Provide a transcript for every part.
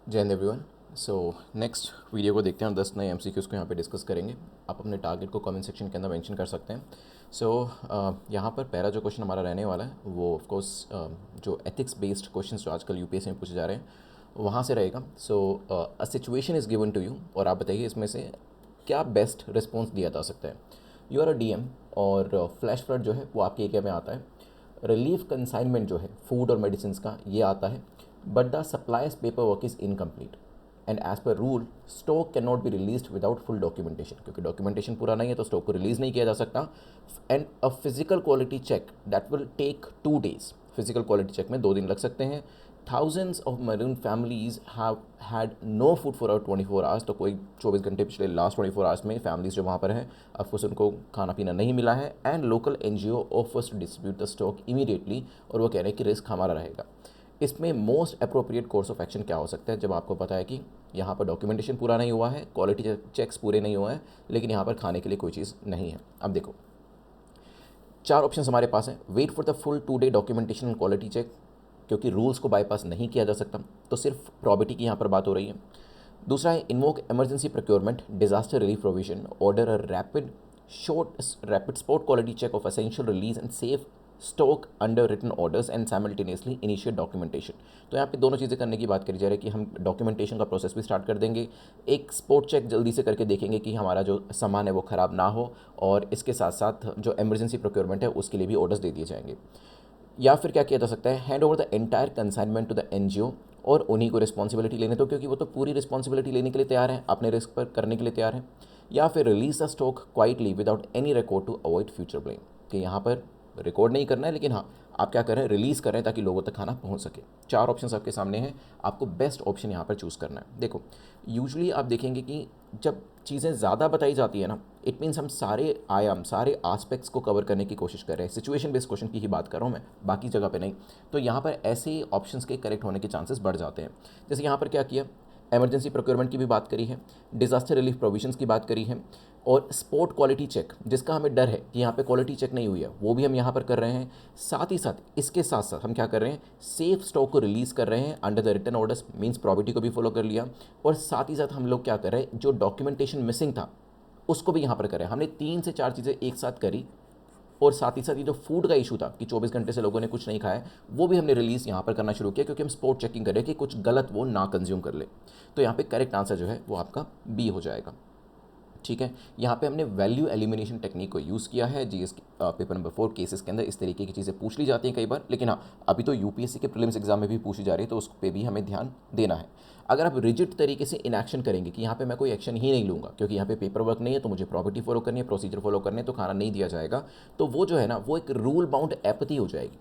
जय Hind everyone. So next video को देखते हैं, 10 नए एमसीक्यूज़ को यहाँ पे डिस्कस करेंगे। आप अपने टारगेट को कमेंट सेक्शन के अंदर मेंशन कर सकते हैं। सो यहाँ पर पहला जो क्वेश्चन हमारा रहने वाला है वो ऑफ कोर्स जो एथिक्स बेस्ड क्वेश्चंस जो आजकल यूपीएससी में पूछे जा रहे हैं वहाँ से रहेगा। So a situation is given to you और आप बताइए इसमें से क्या बेस्ट रिस्पॉन्स दिया जा सकता है। यू आर अ डीएम और फ्लैश फ्लड जो है वो आपके एरिया में आता है। रिलीफ कंसाइनमेंट जो है फूड और मेडिसिन का ये आता है, but the supplies paper work is incomplete and as per rule stock can not be release without full documentation, क्योंकि डॉक्यूमेंटेशन पूरा नहीं है तो स्टॉक को रिलीज़ नहीं किया जा सकता। And a physical quality check that will take 2 days, physical quality check में 2 दिन लग सकते हैं। Thousands of marine families have had no food for hour 24 hours, तो कोई 24 घंटे पिछले लास्ट 24 आवर्स में फैमिलीज जो वहाँ पर हैं ऑफकोर्स उनको खाना पीना नहीं मिला है। And local NGO offers to distribute the stock immediately, और वो कह रहे हैं कि रिस्क हमारा रहेगा। इसमें most appropriate course of action क्या हो सकता है जब आपको पता है कि यहाँ पर डॉक्यूमेंटेशन पूरा नहीं हुआ है, क्वालिटी चेक्स पूरे नहीं हुए हैं, लेकिन यहाँ पर खाने के लिए कोई चीज़ नहीं है। अब देखो 4 ऑप्शन हमारे पास हैं। Wait for the full 2 day documentation and quality check, क्योंकि रूल्स को बाईपास नहीं किया जा सकता, तो सिर्फ प्रॉबिटी की यहाँ पर बात हो रही है। दूसरा है invoke emergency procurement, disaster relief provision, order a rapid spot quality check of essential release and safe stock under written orders and simultaneously initiate documentation. तो यहाँ पे दोनों चीज़ें करने की बात करी जा रही है कि हम डॉक्यूमेंटेशन का प्रोसेस भी स्टार्ट कर देंगे, एक स्पॉट चेक जल्दी से करके देखेंगे कि हमारा जो सामान है वो ख़राब ना हो, और इसके साथ साथ जो इमरजेंसी प्रोक्योरमेंट है उसके लिए भी ऑर्डर्स दे दिए जाएंगे। या फिर क्या किया जा सकता है, hand over the entire consignment to the NGO, और उन्हीं को रिस्पॉन्सिबिलिटी लेने दो, क्योंकि वो तो पूरी रिस्पॉन्सिबिलिटी लेने के लिए तैयार हैं, अपने रिस्क पर करने के लिए तैयार हैं। या फिर release the stock quietly without any record to avoid future blame, कि यहाँ पर रिकॉर्ड नहीं करना है, लेकिन हाँ आप क्या कर रहे हैं, रिलीज़ कर रहे हैं ताकि लोगों तक खाना पहुँच सके। 4 ऑप्शन आपके सामने हैं, आपको बेस्ट ऑप्शन यहाँ पर चूज़ करना है। देखो यूजली आप देखेंगे कि जब चीज़ें ज़्यादा बताई जाती है ना, इट मीन्स हम सारे आयाम सारे आस्पेक्ट्स को कवर करने की कोशिश कर रहे हैं। सिचुएशन बेस्ड क्वेश्चन की ही बात कर रहा हूँ मैं, बाकी जगह पे नहीं। तो यहाँ पर ऐसे ऑप्शंस के करेक्ट होने के चांसेस बढ़ जाते हैं। जैसे यहाँ पर क्या किया, एमरजेंसी प्रोक्योरमेंट की भी बात करी है, डिजास्टर रिलीफ प्रोविजंस की बात करी है, और स्पोर्ट क्वालिटी चेक जिसका हमें डर है कि यहाँ पे क्वालिटी चेक नहीं हुई है वो भी हम यहाँ पर कर रहे हैं। साथ ही साथ इसके साथ साथ हम क्या कर रहे हैं, सेफ स्टॉक को रिलीज़ कर रहे हैं under the written orders, means property को भी फॉलो कर लिया। और साथ ही साथ हम लोग क्या कर रहे हैं, जो डॉक्यूमेंटेशन मिसिंग था उसको भी यहाँ पर करें। हमने 3 से 4 चीज़ें एक साथ करी, और साथ ही साथ ये जो फूड का इशू था कि 24 घंटे से लोगों ने कुछ नहीं खाया, वो भी हमने रिलीज़ यहाँ पर करना शुरू किया, क्योंकि हम स्पॉट चेकिंग कर रहे हैं कि कुछ गलत वो ना कंज्यूम कर ले। तो यहाँ पे करेक्ट आंसर जो है वो आपका बी हो जाएगा। ठीक है, यहाँ पे हमने वैल्यू एलिमिनेशन टेक्निक को यूज़ किया है। जीएस पेपर नंबर 4 केसेस के अंदर इस तरीके की चीज़ें पूछ ली जाती हैं कई बार, लेकिन हाँ अभी तो यूपीएससी के प्रीलिम्स एग्जाम में भी पूछी जा रही है, तो उस पर भी हमें ध्यान देना है। अगर आप रिजिड तरीके से इनएक्शन करेंगे कि यहाँ पे मैं कोई एक्शन ही नहीं लूँगा क्योंकि यहाँ पे पेपर वर्क नहीं है, तो मुझे प्रॉपर्टी फॉलो करनी है, प्रोसीजर फॉलो करने, तो खाना नहीं दिया जाएगा, तो वो जो है ना वो एक रूल बाउंड एपथी हो जाएगी।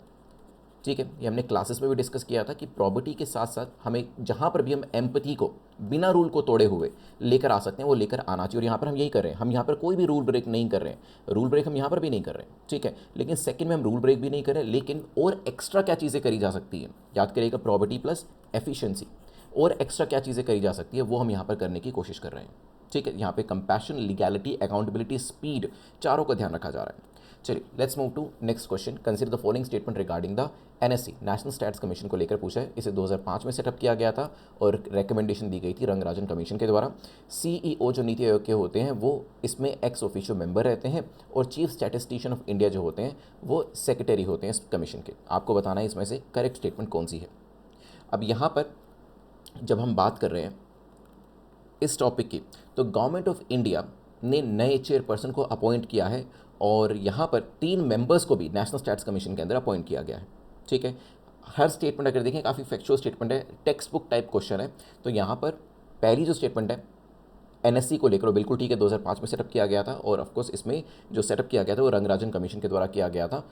ठीक है, ये हमने क्लासेस में भी डिस्कस किया था कि प्रॉपर्टी के साथ साथ हमें जहाँ पर भी हम एम्पथी को बिना रूल को तोड़े हुए लेकर आ सकते हैं वो लेकर आना चाहिए, और यहाँ पर हम यही कर रहे हैं। हम यहाँ पर कोई भी रूल ब्रेक नहीं कर रहे हैं, रूल ब्रेक हम यहाँ पर भी नहीं कर रहे हैं। ठीक है, लेकिन सेकंड में हम रूल ब्रेक भी नहीं कर रहे हैं, लेकिन और एक्स्ट्रा क्या चीज़ें करी जा सकती है, याद करिएगा प्रॉपर्टी प्लस एफिशिएंसी, और एक्स्ट्रा क्या चीज़ें करी जा सकती है वो हम यहाँ पर करने की कोशिश कर रहे हैं। ठीक है, यहाँ पे कंपैशन, लीगैलिटी, अकाउंटेबिलिटी, स्पीड, चारों का ध्यान रखा जा रहा है। चलिए let's move to next question. Consider the following statement regarding the NSC, national stats commission को लेकर पूछा है। इसे 2005 में सेटअप किया गया था और रिकमेंडेशन दी गई थी रंगराजन कमीशन के द्वारा। सीईओ जो नीति आयोग के होते हैं वो इसमें एक्स ऑफिशियो मेंबर रहते हैं, और चीफ स्टैटिस्टिशियन ऑफ इंडिया जो होते हैं वो सेक्रेटरी होते हैं इस कमीशन के। आपको बताना है इसमें से करेक्ट स्टेटमेंट कौन सी है। अब यहाँ पर जब हम बात कर रहे हैं इस टॉपिक की, तो गवर्नमेंट ऑफ इंडिया ने नए चेयरपर्सन को अपॉइंट किया है, और यहाँ पर 3 मेंबर्स को भी नेशनल स्टैट्स कमीशन के अंदर अपॉइंट किया गया है। ठीक है, हर स्टेटमेंट अगर देखें काफ़ी फैक्चुअल स्टेटमेंट है, टेक्स्ट बुक टाइप क्वेश्चन है। तो यहाँ पर पहली जो स्टेटमेंट है एनएससी को लेकर, बिल्कुल ठीक है, 2005 में सेटअप किया गया था, और ऑफकोर्स इसमें जो सेटअप किया गया था वो रंगराजन कमीशन के द्वारा किया गया था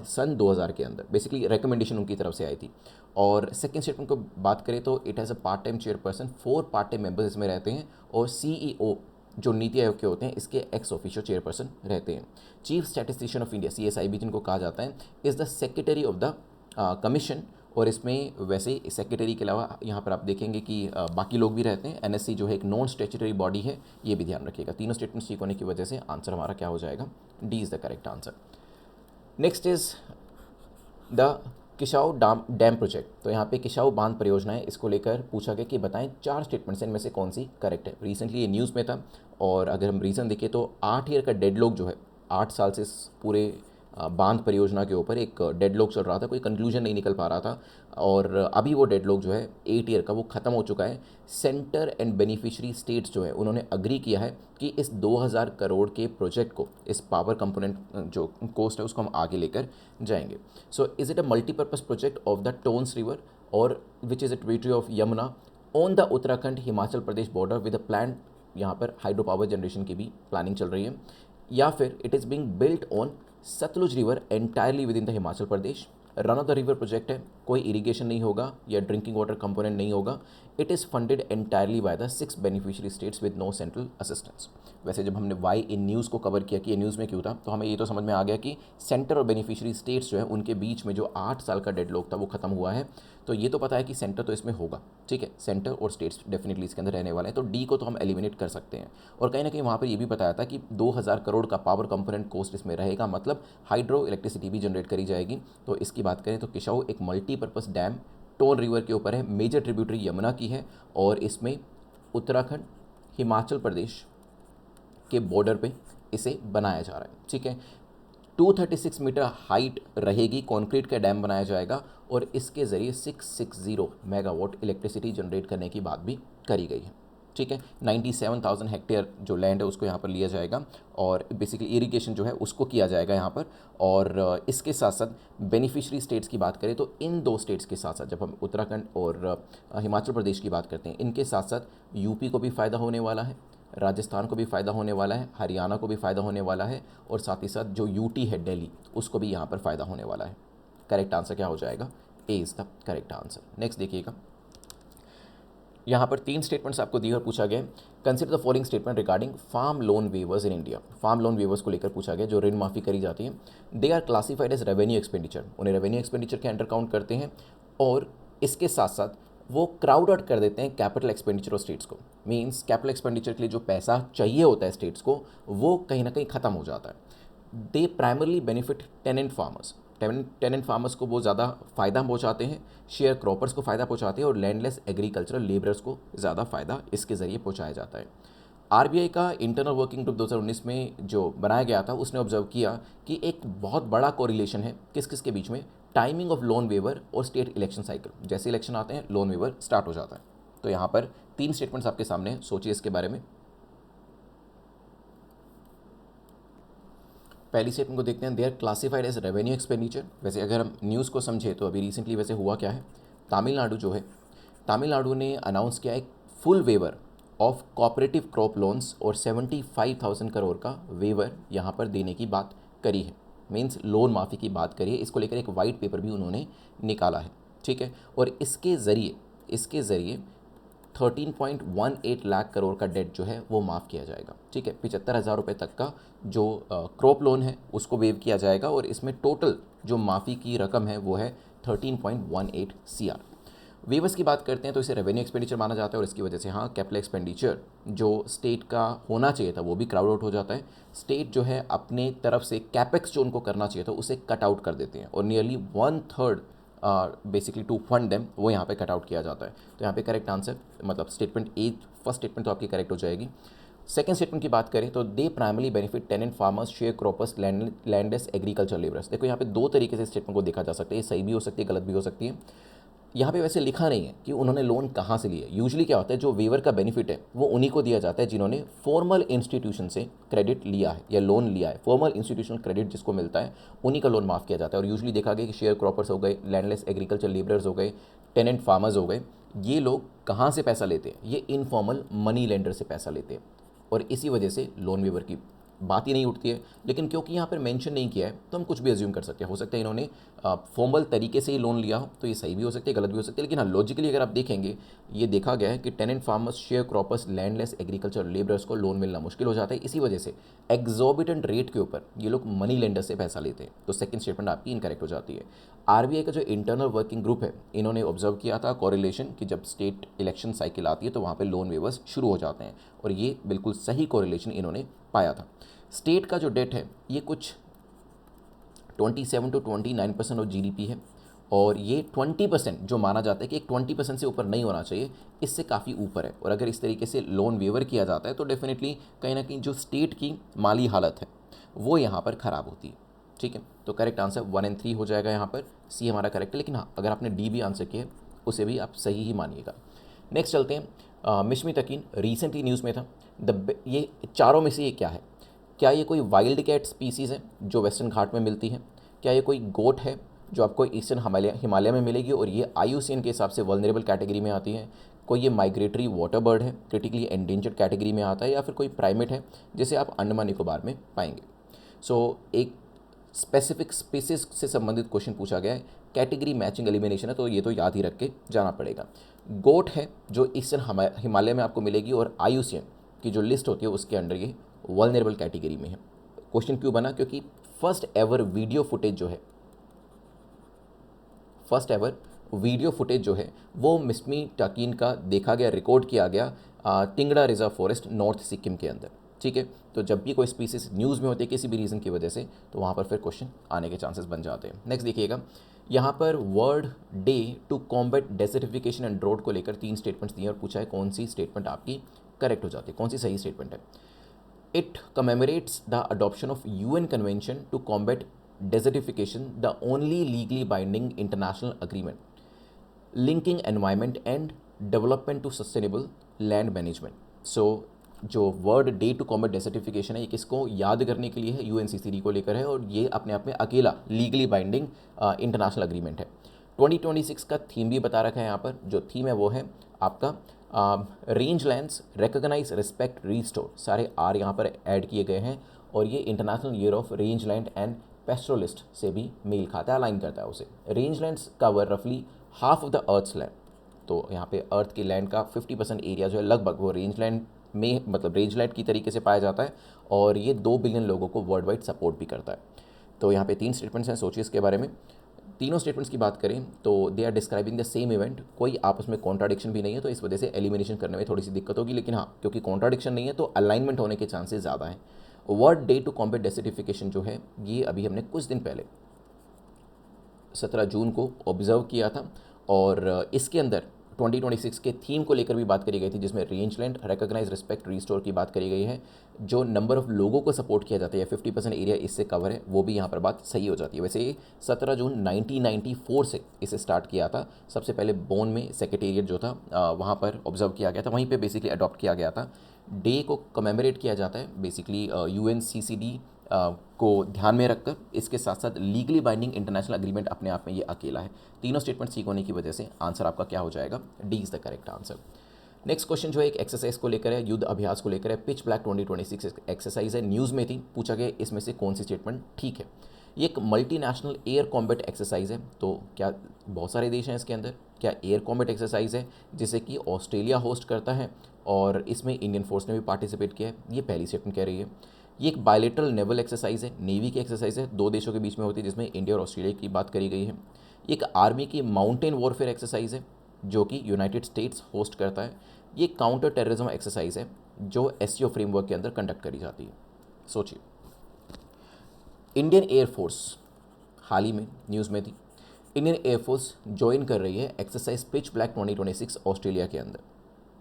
सन 2000 के अंदर। बेसिकली रिकमेंडेशन उनकी तरफ से आई थी। और सेकंड स्टेटमेंट को बात करें तो it has a part time chairperson, 4 part time members इसमें रहते हैं, और सीईओ जो नीति आयोग के होते हैं इसके एक्स ऑफिशियो चेयरपर्सन रहते हैं। चीफ स्टैटिस्टिशियन ऑफ इंडिया, सीएसआईबी जिनको कहा जाता है, is the secretary of the commission. और इसमें वैसे सेक्रेटरी के अलावा यहाँ पर आप देखेंगे कि बाकी लोग भी रहते हैं। एनएससी जो है एक नॉन स्टैट्यूटरी बॉडी है, ये भी ध्यान रखिएगा। तीनों स्टेटमेंट्स ठीक होने की वजह से आंसर हमारा क्या हो जाएगा, D is the correct answer. Next is the Kishau dam project, तो यहाँ पे किशाऊ बांध परियोजना है, इसको लेकर पूछा गया कि बताएं 4 स्टेटमेंट्स इनमें से कौन सी करेक्ट है। रिसेंटली ये न्यूज़ में था और अगर हम रीज़न देखें तो 8 ईयर का डेडलॉक जो है, 8 साल से इस पूरे बांध परियोजना के ऊपर एक डेडलॉक चल रहा था, कोई कंक्लूजन नहीं निकल पा रहा था और अभी वो डेडलॉक जो है 8 ईयर का वो ख़त्म हो चुका है। सेंटर एंड बेनिफिशियरी स्टेट्स जो है उन्होंने अग्री किया है कि इस 2000 करोड़ के प्रोजेक्ट को, इस पावर कंपोनेंट जो कोस्ट है उसको हम आगे लेकर जाएंगे। So is it a multipurpose project of the Tons river और which is a tributary of Yamuna on the Uttarakhand Himachal Pradesh border with a plan, यहाँ पर हाइड्रो पावर जनरेशन की भी प्लानिंग चल रही है, या फिर it is being built on Sutlej river entirely within the Himachal Pradesh. Run of the river project है, कोई इरीगेशन नहीं होगा या ड्रिंकिंग वाटर कंपोनेंट नहीं होगा। It is funded entirely by the 6 beneficiary states with no central assistance. वैसे जब हमने वाई इन न्यूज़ को कवर किया कि ये न्यूज़ में क्यों था, तो हमें ये तो समझ में आ गया कि सेंटर और बेनिफिशियरी स्टेट्स जो है उनके बीच में जो 8 साल का डेडलॉक था वो खत्म हुआ है। तो ये तो पता है कि सेंटर तो इसमें होगा, ठीक है, सेंटर और स्टेट्स डेफिनेटली इसके अंदर रहने वाले हैं, तो डी को तो हम एलिमिनेट कर सकते हैं। और कहीं ना कहीं वहाँ पर ये भी बताया था कि 2000 करोड़ का पावर कंपोनेंट कोस्ट इसमें रहेगा, मतलब हाइड्रो इलेक्ट्रिसिटी भी जनरेट करी जाएगी। तो इसकी बात करें तो किशाऊ एक मल्टीपर्पज़ डैम टोन रिवर के ऊपर है, मेजर ट्रिब्यूटरी यमुना की है और इसमें उत्तराखंड हिमाचल प्रदेश के बॉर्डर पे इसे बनाया जा रहा है, ठीक है। 236 मीटर हाइट रहेगी, कंक्रीट का डैम बनाया जाएगा और इसके ज़रिए 660 मेगावाट इलेक्ट्रिसिटी जनरेट करने की बात भी करी गई है, ठीक है। 97,000 हेक्टेयर जो लैंड है उसको यहाँ पर लिया जाएगा और बेसिकली इरिगेशन जो है उसको किया जाएगा यहाँ पर। और इसके साथ साथ बेनिफिशियरी स्टेट्स की बात करें तो इन 2 स्टेट्स के साथ साथ, जब हम उत्तराखंड और हिमाचल प्रदेश की बात करते हैं, इनके साथ साथ यूपी को भी फ़ायदा होने वाला है, राजस्थान को भी फ़ायदा होने वाला है, हरियाणा को भी फ़ायदा होने वाला है और साथ ही साथ जो यूटी है दिल्ली, उसको भी यहाँ पर फ़ायदा होने वाला है। करेक्ट आंसर क्या हो जाएगा? A is the correct answer. Next देखिएगा, यहाँ पर 3 स्टेटमेंट्स आपको दिए और पूछा गया है, consider the following statement regarding farm loan waivers in India. Farm loan waivers को लेकर पूछा गया, जो ऋण माफ़ी करी जाती है, they are classified as revenue expenditure, उन्हें रेवेन्यू एक्सपेंडिचर के अंडर काउंट करते हैं और इसके साथ साथ वो क्राउड आउट कर देते हैं कैपिटल एक्सपेंडिचर ऑफ स्टेट्स को। मीन्स कैपिटल एक्सपेंडिचर के लिए जो पैसा चाहिए होता है स्टेट्स को, वो कहीं ना कहीं ख़त्म हो जाता है। They primarily benefit tenant farmers, tenant farmers को वो ज़्यादा फ़ायदा पहुँचाते हैं, शेयर क्रॉपर्स को फ़ायदा पहुँचाते हैं और लैंडलेस एग्रीकल्चरल लेबरर्स को ज़्यादा फ़ायदा इसके ज़रिए पहुँचाया जाता है। आरबीआई का इंटरनल वर्किंग ग्रुप 2019 में जो बनाया गया था, उसने ऑब्जर्व किया कि एक बहुत बड़ा कोरिलेशन है किस किस के बीच में, टाइमिंग ऑफ लोन वेवर और स्टेट इलेक्शन साइकिल। जैसे इलेक्शन आते हैं लोन वेवर स्टार्ट हो जाता है। तो यहाँ पर 3 स्टेटमेंट्स आपके सामने हैं, सोचिए इसके बारे में। पहली स्टेटमेंट को देखते हैं, they are classified as revenue expenditure. वैसे अगर हम न्यूज़ को समझे तो अभी रिसेंटली वैसे हुआ क्या है, तमिलनाडु जो है, तमिलनाडु ने अनाउंस किया एक full waiver of cooperative crop loans और 75,000 करोड़ का वेवर यहाँ पर देने की बात करी है। मीन्स लोन माफ़ी की बात करी है, इसको लेकर एक वाइट पेपर भी उन्होंने निकाला है, ठीक है। और इसके ज़रिए 13.18 लाख करोड़ का डेट जो है वो माफ़ किया जाएगा, ठीक है। 75,000 रुपये तक का जो क्रॉप लोन है उसको वेव किया जाएगा और इसमें टोटल जो माफ़ी की रकम है वो है 13.18 CR। वेवर्स की बात करते हैं तो इसे रेवेन्यू एक्सपेंडिचर माना जाता है और इसकी वजह से हाँ, कैपिटल एक्सपेंडिचर जो स्टेट का होना चाहिए था वो भी क्राउड आउट हो जाता है। स्टेट जो है अपने तरफ से कैपेक्स जो उनको करना चाहिए था उसे कट आउट कर देते हैं और nearly 1/3 basically to fund them वो यहाँ पे कट आउट किया जाता है। तो यहाँ पे करेक्ट आंसर, मतलब स्टेटमेंट ए, फर्स्ट स्टेटमेंट तो आपकी करेक्ट हो जाएगी। सेकंड स्टेटमेंट की बात करें तो they primarily benefit tenant farmers, share croppers, landless agriculture labourers. देखो यहाँ पे 2 तरीके से स्टेटमेंट को देखा जा सकता है, ये सही भी हो सकती है, गलत भी हो सकती है। यहाँ पे वैसे लिखा नहीं है कि उन्होंने लोन कहाँ से लिए। यूजुअली क्या होता है, जो वेवर का बेनिफिट है वो उन्हीं को दिया जाता है जिन्होंने फॉर्मल इंस्टीट्यूशन से क्रेडिट लिया है या लोन लिया है। फॉर्मल इंस्टीट्यूशनल क्रेडिट जिसको मिलता है उन्हीं का लोन माफ़ किया जाता है। और यूजुअली देखा गया कि शेयर क्रॉपर्स हो गए, लैंडलेस एग्रीकल्चर लेबरर्स हो गए, टेनेंट फार्मर्स हो गए, ये लोग कहाँ से पैसा लेते हैं, ये इनफॉर्मल मनी लेंडर से पैसा लेते हैं और इसी वजह से लोन वेवर की बात ही नहीं उठती है। लेकिन क्योंकि यहाँ पर मेंशन नहीं किया है तो हम कुछ भी अज्यूम कर सकते हैं। हो सकता है इन्होंने फॉर्मल तरीके से ही लोन लिया हो, तो ये सही भी हो सकती है, गलत भी हो सकती है। लेकिन हाँ, लॉजिकली अगर आप देखेंगे, ये देखा गया है कि tenant farmers, share croppers, landless agriculture labourers को लोन मिलना मुश्किल हो जाता है। इसी वजह से एग्जॉर्बिटेंट रेट के ऊपर ये लोग मनी लेंडर से पैसा लेते हैं। तो सेकंड स्टेटमेंट आपकी इनकरेक्ट हो जाती है। आरबीआई का जो इंटरनल वर्किंग ग्रुप है, इन्होंने ऑब्जर्व किया था कोरिलेशन कि जब स्टेट इलेक्शन साइकिल आती है तो वहाँ पे लोन वेवर्स शुरू हो जाते हैं और ये बिल्कुल सही कोरिलेशन इन्होंने पाया था। स्टेट का जो डेट है ये कुछ 27 to 29% ऑफ जीडीपी है और ये 20% जो माना जाता है कि एक 20% से ऊपर नहीं होना चाहिए, इससे काफ़ी ऊपर है। और अगर इस तरीके से लोन वेवर किया जाता है तो डेफिनेटली कहीं ना कहीं जो स्टेट की माली हालत है वो यहाँ पर ख़राब होती है। ठीक है, तो करेक्ट आंसर 1 और 3 हो जाएगा यहाँ पर, सी हमारा करेक्ट है। लेकिन हाँ, अगर आपने डी भी आंसर किया उसे भी आप सही ही मानिएगा। नेक्स्ट चलते हैं, मिशमी तकीन रिसेंटली न्यूज़ में था। ये चारों में से ये क्या है? क्या ये कोई वाइल्ड कैट स्पीसीज़ है जो वेस्टर्न घाट में मिलती है? क्या ये कोई गोट है जो आपको ईस्टर्न हिमालय में मिलेगी और ये IUCN के हिसाब से वल्नरेबल कैटेगरी में आती है? कोई ये माइग्रेटरी वाटर बर्ड है, क्रिटिकली एंडेंजर्ड कैटेगरी में आता है, या फिर कोई प्राइमेट है जिसे आप अंडमान निकोबार में पाएंगे? एक स्पेसिफिक स्पीसीज से संबंधित क्वेश्चन पूछा गया है, कैटेगरी मैचिंग एलिमिनेशन है, तो ये तो याद ही रख के जाना पड़ेगा। गोट है जो ईस्टर्न हिमालय में आपको मिलेगी और IUCN की जो लिस्ट होती है उसके अंडर ये वल्नरेबल कैटेगरी में है। क्वेश्चन क्यों बना? क्योंकि फर्स्ट एवर वीडियो फुटेज जो है वो मिशमी टकीन का देखा गया, रिकॉर्ड किया गया टिंगड़ा रिजर्व फॉरेस्ट नॉर्थ सिक्किम के अंदर। ठीक है, तो जब भी कोई स्पीसीज न्यूज़ में होती है किसी भी रीज़न की वजह से, तो वहाँ पर फिर क्वेश्चन आने के चांसेस बन जाते हैं। नेक्स्ट देखिएगा, यहाँ पर world day to combat desertification and drought को लेकर 3 स्टेटमेंट्स दिए और पूछा है कौन सी स्टेटमेंट आपकी करेक्ट हो जाती है, कौन सी सही स्टेटमेंट है। It commemorates the adoption of UN Convention to combat desertification, the only legally binding international agreement linking environment and development to sustainable land management. So, जो world day to combat desertification है ये किसको याद करने के लिए है? UNCCD को लेकर है, और ये अपने आप में अकेला लीगली बाइंडिंग इंटरनेशनल अग्रीमेंट है। 2026 का थीम भी बता रखा है यहाँ पर। जो थीम है वो है आपका range lands recognise respect restore, सारे आर यहाँ पर ऐड किए गए हैं, और ये international year of range land and pastoralist से भी मेल खाता है, अलाइन करता है उसे। रेंज लैंड्स कवर रफली half of the earth's land, तो यहाँ पे अर्थ की लैंड का 50% एरिया जो है लगभग वो रेंज लैंड में, मतलब रेंज लैंड की तरीके से पाया जाता है, और ये 2 बिलियन लोगों को वर्ल्ड वाइड सपोर्ट भी करता है। तो यहाँ पे 3 स्टेटमेंट्स हैं, सोचिए इसके बारे में। तीनों स्टेटमेंट्स की बात करें तो they are describing the same event, कोई आपस में कॉन्ट्राडिक्शन भी नहीं है, तो इस वजह से एलिमिनेशन करने में थोड़ी सी दिक्कत होगी। लेकिन हाँ, क्योंकि कॉन्ट्राडिक्शन नहीं है तो अलाइनमेंट होने के चांसेस ज़्यादा हैं। World day to combat desertification जो है ये अभी हमने कुछ दिन पहले 17 जून को ऑब्जर्व किया था, और इसके अंदर 2026 के थीम को लेकर भी बात करी गई थी, जिसमें range land recognize respect restore की बात करी गई है। जो नंबर ऑफ लोगों को सपोर्ट किया जाता है, 50% एरिया इससे कवर है, वो भी यहाँ पर बात सही हो जाती है। वैसे ये 17 जून 1994 से इसे स्टार्ट किया था। सबसे पहले बोन में सेक्रेटेरिएट जो था वहाँ पर ऑब्जर्व किया गया था, वहीं पर बेसिकली अडॉप्ट किया गया था। डे को कमेमोरेट किया जाता है बेसिकली UNCCD को ध्यान में रखकर। इसके साथ साथ लीगली बाइंडिंग इंटरनेशनल अग्रीमेंट अपने आप में ये अकेला है। तीनों स्टेटमेंट ठीक होने की वजह से आंसर आपका क्या हो जाएगा? D is the correct answer. Next question जो है एक एक्सरसाइज को लेकर है, युद्ध अभ्यास को लेकर है। पिच ब्लैक 2026 एक्सरसाइज है, न्यूज़ में थी, पूछा गया इसमें से कौन सी स्टेटमेंट ठीक है। ये एक मल्टीनेशनल एयर कॉम्बैट एक्सरसाइज है, तो क्या बहुत सारे देश हैं इसके अंदर? क्या एयर कॉम्बैट एक्सरसाइज है जिसे कि ऑस्ट्रेलिया होस्ट करता है, और इसमें इंडियन फोर्स ने भी पार्टिसिपेट किया है? ये पहली स्टेटमेंट कह रही है। ये एक बायलेटरल नेवल एक्सरसाइज है, नेवी की एक्सरसाइज है, 2 देशों के बीच में होती है, जिसमें इंडिया और ऑस्ट्रेलिया की बात करी गई है। ये एक आर्मी की माउंटेन वॉरफेयर एक्सरसाइज है जो कि यूनाइटेड स्टेट्स होस्ट करता है। ये काउंटर टेररिज्म एक्सरसाइज है जो SCO फ्रेमवर्क के अंदर कंडक्ट करी जाती है। सोचिए, इंडियन एयरफोर्स हाल ही में न्यूज़ में थी, इंडियन एयरफोर्स ज्वाइन कर रही है एक्सरसाइज पिच ब्लैक 2026 ऑस्ट्रेलिया के अंदर।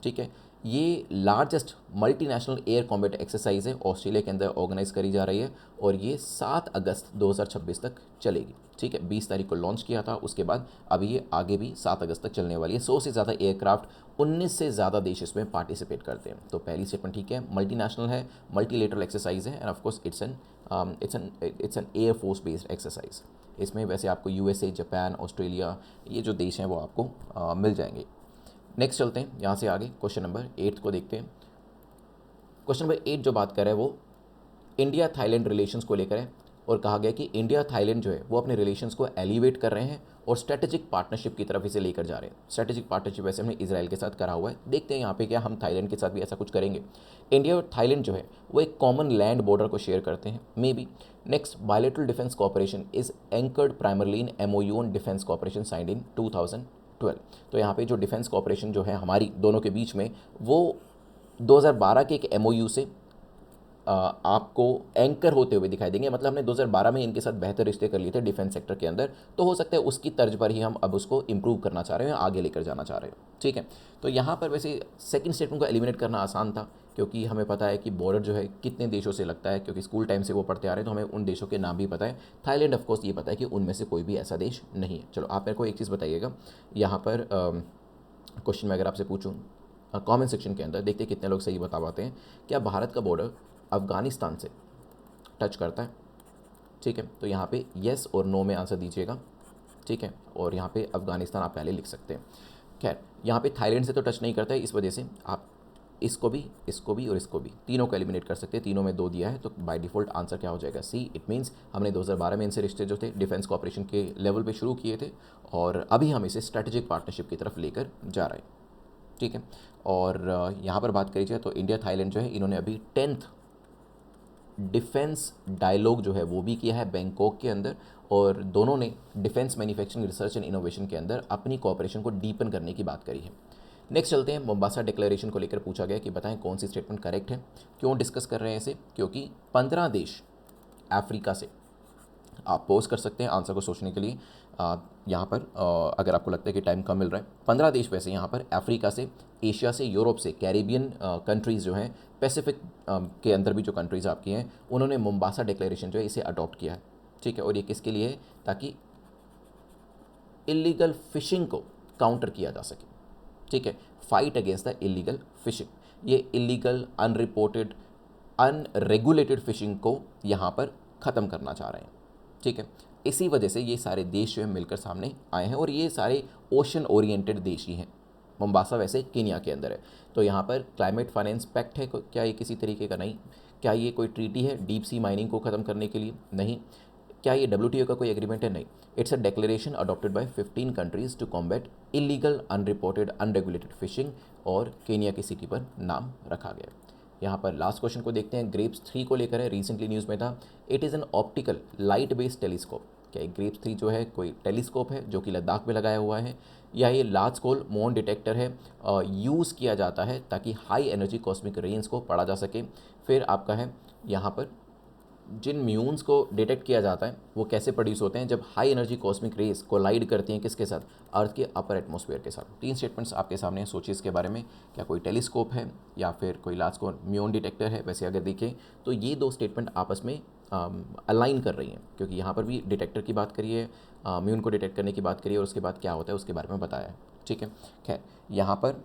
ठीक है, ये largest multinational air combat exercise है, ऑस्ट्रेलिया के अंदर ऑर्गेनाइज करी जा रही है, और ये 7 अगस्त 2026 तक चलेगी। ठीक है, 20 तारीख को लॉन्च किया था, उसके बाद अभी ये आगे भी 7 अगस्त तक चलने वाली है। 100 से ज़्यादा एयरक्राफ्ट, 19 से ज़्यादा देश इसमें पार्टिसिपेट करते हैं। तो पहली स्टेटमेंट ठीक है, मल्टीनेशनल है, मल्टीलेटरल एक्सरसाइज है, and of course it's an air force based exercise. इसमें वैसे आपको USA, जापान, ऑस्ट्रेलिया, ये जो देश हैं वो आपको मिल जाएंगे। नेक्स्ट चलते हैं यहाँ से आगे, क्वेश्चन नंबर 8 को देखते हैं। क्वेश्चन नंबर 8 जो बात कर रहा है वो इंडिया थाईलैंड रिलेशंस को लेकर है, और कहा गया कि इंडिया थाईलैंड जो है वो अपने रिलेशंस को एलिवेट कर रहे हैं और स्ट्रेटेजिक पार्टनरशिप की तरफ इसे लेकर जा रहे हैं। स्ट्रेटेजिक पार्टनरशिप वैसे हमने इजराइल के साथ करा हुआ है, देखते हैं यहाँ पे क्या हम थाईलैंड के साथ भी ऐसा कुछ करेंगे। इंडिया और थाईलैंड जो है वो एक कॉमन लैंड बॉर्डर को शेयर करते हैं, may be. Next, bilateral defence cooperation is anchored primarily in MOU on defence cooperation signed in 2012। तो यहाँ पे जो डिफेंस कॉपरेशन जो है हमारी दोनों के बीच में, वो 2012 के एक MOU से आपको एंकर होते हुए दिखाई देंगे। मतलब हमने 2012 में इनके साथ बेहतर रिश्ते कर लिए थे डिफेंस सेक्टर के अंदर, तो हो सकता है उसकी तर्ज पर ही हम अब उसको इंप्रूव करना चाह रहे हैं, आगे लेकर जाना चाह रहे हो। ठीक है, तो यहाँ पर वैसे सेकंड स्टेटमेंट को एलिमिनेट करना आसान था, क्योंकि हमें पता है कि बॉर्डर जो है कितने देशों से लगता है, क्योंकि स्कूल टाइम से वो पढ़ते आ रहे हैं, तो हमें उन देशों के नाम भी पता है। थाईलैंड ऑफ कोर्स ये पता है कि उनमें से कोई भी ऐसा देश नहीं है। चलो आप मेरे को एक चीज़ बताइएगा, यहाँ पर क्वेश्चन में अगर आपसे पूछूँ कमेंट सेक्शन के अंदर, देखते हैं कितने लोग सही बता पाते हैं। क्या भारत का बॉर्डर अफगानिस्तान से टच करता है? ठीक है, तो यहाँ पे येस और नो में आंसर दीजिएगा। ठीक है, और यहाँ पे अफगानिस्तान आप पहले लिख सकते हैं। खैर, यहाँ पे थाईलैंड से तो टच नहीं करता है, इस वजह से आप इसको भी और इसको भी तीनों को एलिमिनेट कर सकते हैं। तीनों में 2 दिया है, तो बाय डिफ़ॉल्ट आंसर क्या हो जाएगा? सी। इट मीन्स हमने 2012 में इनसे रिश्ते जो थे डिफेंस कॉपरेशन के लेवल पे शुरू किए थे, और अभी हम इसे स्ट्रेटेजिक पार्टनरशिप की तरफ लेकर जा रहे हैं। ठीक है, और यहाँ पर बात करी जाए तो इंडिया थाईलैंड जो है, इन्होंने अभी 10th डिफेंस डायलॉग जो है वो भी किया है बैंकॉक के अंदर, और दोनों ने defence manufacturing research and innovation के अंदर अपनी कोऑपरेशन को डीपन करने की बात करी है। नेक्स्ट चलते हैं, मोम्बासा डिक्लेरेशन को लेकर पूछा गया कि बताएं कौन सी स्टेटमेंट करेक्ट है। क्यों डिस्कस कर रहे हैं इसे? क्योंकि 15 देश अफ्रीका से, आप पोज कर सकते हैं आंसर को सोचने के लिए। यहाँ पर अगर आपको लगता है कि टाइम कम मिल रहा है, 15 देश वैसे यहाँ पर अफ्रीका से, एशिया से, यूरोप से, कैरिबियन कंट्रीज़ जो हैं, पैसिफिक के अंदर भी जो कंट्रीज़ आपकी हैं, उन्होंने मोम्बासा डिक्लेरेशन जो है इसे अडॉप्ट किया है। ठीक है, और ये किसके लिए है? ताकि इलीगल फिशिंग को काउंटर किया जा सके। ठीक है, fight against the illegal fishing. ये इलीगल, अनरिपोर्टेड, अनरेगुलेटेड फिशिंग को यहाँ पर ख़त्म करना चाह रहे हैं। ठीक है, इसी वजह से ये सारे देश जो है मिलकर सामने आए हैं, और ये सारे ओशन ओरिएंटेड देश ही हैं। मोम्बासा वैसे केन्या के अंदर है। तो यहाँ पर क्लाइमेट फाइनेंस पैक्ट है क्या ये किसी तरीके का? नहीं। क्या ये कोई ट्रीटी है डीप सी माइनिंग को ख़त्म करने के लिए? नहीं। क्या ये WTO का कोई एग्रीमेंट है? नहीं। It's a declaration adopted by 15 countries to combat illegal, unreported, unregulated fishing, और केन्या की सिटी पर नाम रखा गया। यहाँ पर लास्ट क्वेश्चन को देखते हैं, ग्रेप्स 3 को लेकर है, रिसेंटली न्यूज़ में था। It is an optical light based telescope. क्या ये ग्रेप्स 3 जो है कोई टेलीस्कोप है जो कि लद्दाख में लगाया हुआ है, या ये लार्ज स्केल मोन डिटेक्टर है? यूज़ किया जाता है ताकि हाई एनर्जी कॉस्मिक रेंज को पढ़ा जा सके। फिर आपका है यहाँ पर जिन म्यून्स को डिटेक्ट किया जाता है वो कैसे प्रोड्यूस होते हैं? जब high energy cosmic rays collide करती हैं किसके साथ? अर्थ के अपर एटमॉस्फेयर के साथ। 3 स्टेटमेंट्स आपके सामने हैं, सोचिए इसके बारे में। क्या कोई टेलीस्कोप है या फिर कोई लार्ज स्केल म्यून डिटेक्टर है? वैसे अगर देखें तो ये 2 स्टेटमेंट आपस में अलाइन कर रही हैं, क्योंकि यहाँ पर भी डिटेक्टर की बात करिए, म्यून को डिटेक्ट करने की बात करिए, और उसके बाद क्या होता है उसके बारे में बताया है। ठीक है, खैर यहाँ पर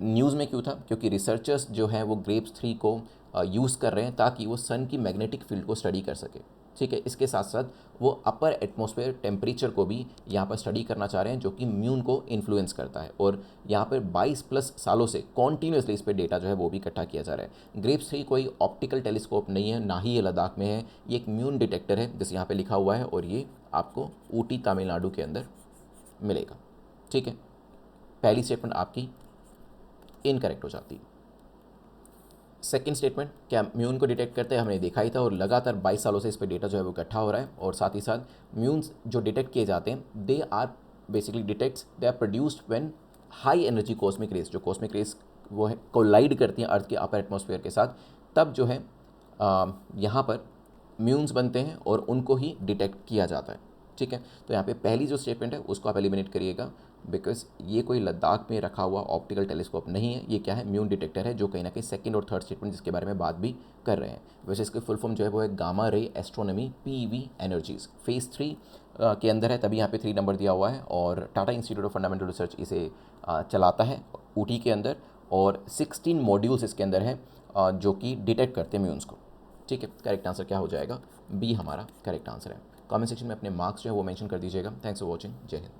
न्यूज़ में क्यों था? क्योंकि रिसर्चर्स जो हैं वो ग्रेप्स 3 को यूज़ कर रहे हैं ताकि वो सन की मैग्नेटिक फील्ड को स्टडी कर सके। ठीक है, इसके साथ साथ वो अपर एटमॉस्फेयर टेम्परेचर को भी यहाँ पर स्टडी करना चाह रहे हैं, जो कि म्यून को इन्फ्लुएंस करता है, और यहाँ पर 22+ सालों से कॉन्टीन्यूसली इस पर डेटा जो है वो भी इकट्ठा किया जा रहा है। ग्रेप्स 3 कोई ऑप्टिकल टेलीस्कोप नहीं है, ना ही ये लद्दाख में है, ये एक म्यून डिटेक्टर है जैसे यहाँ पर लिखा हुआ है, और ये आपको ऊटी तमिलनाडु के अंदर मिलेगा। ठीक है, पहली स्टेटमेंट आपकी इनकरेक्ट हो जाती है। सेकंड स्टेटमेंट, क्या म्यून को डिटेक्ट करते हैं? हमने देखा ही था, और लगातार 22 सालों से इस पर डेटा जो है वो इकट्ठा हो रहा है, और साथ ही साथ म्यून्स जो डिटेक्ट किए जाते हैं they are basically detects, they are produced when high energy cosmic rays, जो कॉस्मिक रेस वो है कोलाइड करती हैं अर्थ के अपर एटमॉस्फेयर के साथ, तब जो है यहाँ पर म्यून्स बनते हैं और उनको ही डिटेक्ट किया जाता है। ठीक है, तो यहाँ पे पहली जो स्टेटमेंट है उसको आप एलिमिनेट करिएगा, बिकॉज ये कोई लद्दाख में रखा हुआ ऑप्टिकल टेलीस्कोप नहीं है, ये क्या है? म्यून डिटेक्टर है, जो कहीं ना कहीं सेकंड और थर्ड स्टेटमेंट जिसके बारे में बात भी कर रहे हैं। वैसे इसकी फुल फॉर्म जो है वो है gamma ray astronomy PEV energies, phase 3 के अंदर है, तभी यहाँ पे 3 नंबर दिया हुआ है, और Tata institute of fundamental research इसे चलाता है ऊटी के अंदर, और 16 मॉड्यूल्स इसके अंदर हैं जो कि डिटेक्ट करते हैं म्यून्स को। ठीक है, करेक्ट आंसर क्या हो जाएगा? बी हमारा करेक्ट आंसर है। कमेंट सेक्शन में अपने मार्क्स जो है वो मेंशन कर दीजिएगा। थैंक्स फॉर वॉचिंग, जय हिंद।